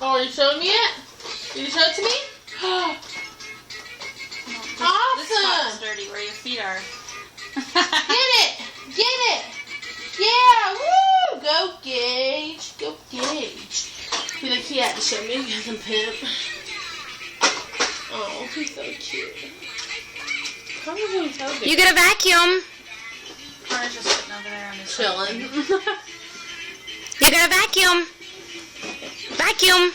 Oh, are you showing me it? Did you show it to me? This spot's Awesome! dirty where your feet are. Get it! Get it! Yeah! Woo! Go Gage! Go Gage! Be like he had to show me because I'm pimp. Oh, he's so cute. How are you so good? You get a vacuum. Connor's just sitting over there on his Chilling. You got a vacuum. Vacuum.